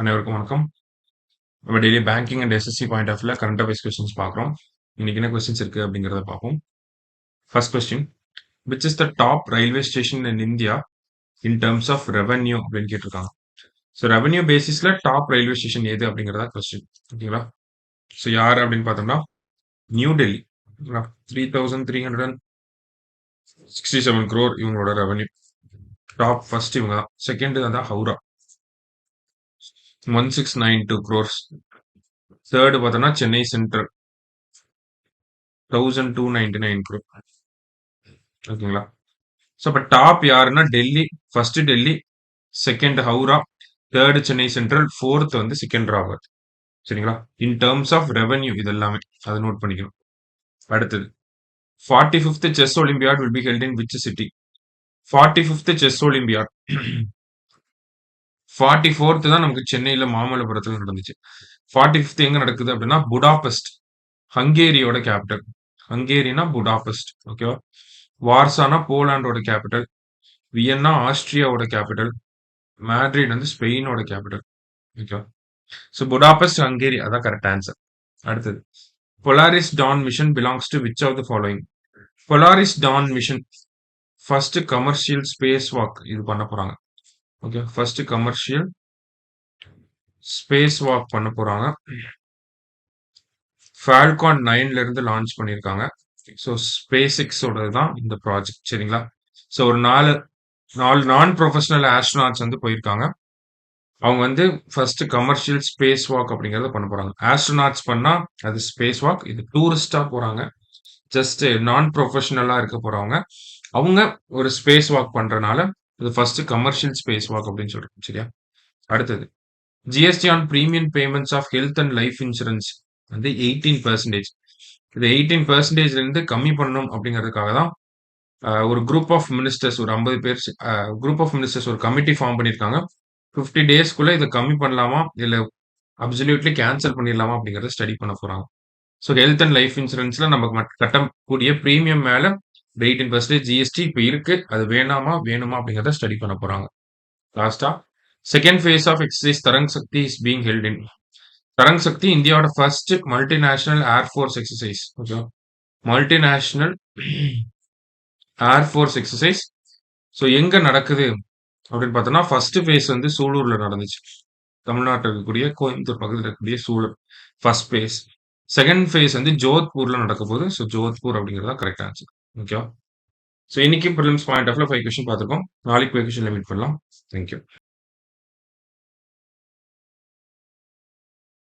அனைவருக்கும் வணக்கம். நம்ம daily banking and SSC point of வியூல கரண்ட் அஃபேர்ஸ் கொஸ்டின்ஸ் பார்க்குறோம். இன்னைக்கு என்ன கொஸ்டின்ஸ் இருக்கு அப்படிங்கிறத பார்ப்போம். First question, which is the top railway station in India in terms of revenue அப்படின்னு கேட்டிருக்காங்க. ஸோ ரெவென்யூ பேசிஸ்ல டாப் ரயில்வே ஸ்டேஷன் எது அப்படிங்கிறதா கொஸ்டின். ஓகேங்களா? ஸோ யார் அப்படின்னு பார்த்தோம்னா நியூ டெல்லி. 3367 crore இவங்களோட ரெவென்யூ. டாப் ஃபர்ஸ்ட் இவங்க தான். செகண்ட் தான் ஹவுரா 1692 crores. தேர்டு பார்த்தோம்னா சென்னை சென்ட்ரல் 1299 crore. ஓகேங்களா? ஸோ அப்ப டாப் யாருன்னா Delhi, first Delhi, second Howrah, third Chennai central, fourth வந்து சிக்கந்தராபாத். சரிங்களா? இன் டர்ம்ஸ் ஆஃப் ரெவென்யூ இது எல்லாமே அதை நோட் பண்ணிக்கணும். அடுத்தது 45th chess olympiad will be held in which city? 45th chess olympiad 44th தான் நமக்கு சென்னையில மாமல்லபுரத்துல நடந்துச்சு. 45th எங்க நடக்குது அப்படின்னா புடாபெஸ்ட், ஹங்கேரியோட கேபிட்டல். ஹங்கேரினா புடாபெஸ்ட். ஓகேவா? வார்சானா போலாண்டோட கேபிட்டல். வியன்னா ஆஸ்திரியாவோட கேபிட்டல். மேட்ரிட் வந்து ஸ்பெயினோட கேபிட்டல். ஓகேவா? ஸோ புடாபெஸ்ட் ஹங்கேரி அதான் கரெக்ட் ஆன்சர். அடுத்தது Polaris Dawn mission belongs to which of the following? Polaris Dawn mission first commercial space walk இது பண்ண போறாங்க. Okay, first commercial space walk பண்ண போறாங்க. ஃபால்கான் 9ல இருந்து லான்ச் பண்ணியிருக்காங்க. ஸோ ஸ்பேஸ் எக்ஸோட தான் இந்த ப்ராஜெக்ட். சரிங்களா? ஸோ ஒரு நாலு நான் ப்ரொஃபஷனல் ஆஸ்ட்ரோநாட்ஸ் வந்து போயிருக்காங்க. அவங்க வந்து ஃபர்ஸ்ட் கமர்ஷியல் ஸ்பேஸ் வாக் அப்படிங்கறத பண்ண போறாங்க. ஆஸ்ட்ரோநாட்ஸ் பண்ணா அது ஸ்பேஸ் வாக், இது டூரிஸ்டா போறாங்க. ஜஸ்ட் நான் ப்ரொஃபஷனலா இருக்க போறவங்க அவங்க ஒரு ஸ்பேஸ் வாக் பண்றனால இது ஃபர்ஸ்ட் கமர்ஷியல் ஸ்பேஸ் வாக் அப்படின்னு சொல்றோம். சரியா? அடுத்தது GST on premium payments of health and life insurance வந்து 18%. இது 18% இருந்து கம்மி பண்ணணும் அப்படிங்கிறதுக்காக தான் ஒரு குரூப் ஆஃப் மினிஸ்டர்ஸ், ஒரு 50 பேர் குரூப் ஆஃப் மினிஸ்டர்ஸ் ஒரு கமிட்டி ஃபார்ம் பண்ணியிருக்காங்க. 50 டேஸ்க்குள்ள இதை கம்மி பண்ணலாமா இல்ல அப்சல்யூட்லி கேன்சல் பண்ணிடலாமா அப்படிங்கறத ஸ்டடி பண்ண போறாங்க. ஸோ ஹெல்த் அண்ட் லைஃப் இன்சூரன்ஸ்ல நமக்கு கட்டக்கூடிய பிரீமியம் மேல 18% ஜிஎஸ்டி இப்ப இருக்கு. அது வேணுமா அப்படிங்கறத ஸ்டடி பண்ண போறாங்க. லாஸ்டா second phase of exercise Tarang Shakti is being held in. Tarang Shakti இந்தியாவோட first multinational air force exercise. Okay, multinational air force exercise. So எங்க நடக்குது அப்படின்னு பார்த்தோம்னா ஃபர்ஸ்ட் ஃபேஸ் வந்து சூலூர்ல நடந்துச்சு. தமிழ்நாட்டில் இருக்கக்கூடிய கோயம்புத்தூர் பக்கத்தில் இருக்கக்கூடிய Sulur first face. Second phase வந்து ஜோத்பூர்ல நடக்க போகுது. ஸோ ஜோத்பூர் அப்படிங்கிறது தான் கரெக்ட் ஆன்சர். ஓகேவா? ஸோ இன்னைக்கு ப்ரிலிம்ஸ் பாயிண்ட் ஆஃப்ல 5 கொஸ்டின் பார்த்துருக்கோம். நாளைக்கு 5 கொஸ்டின்ல மீட் பண்ணலாம். தேங்க்யூ.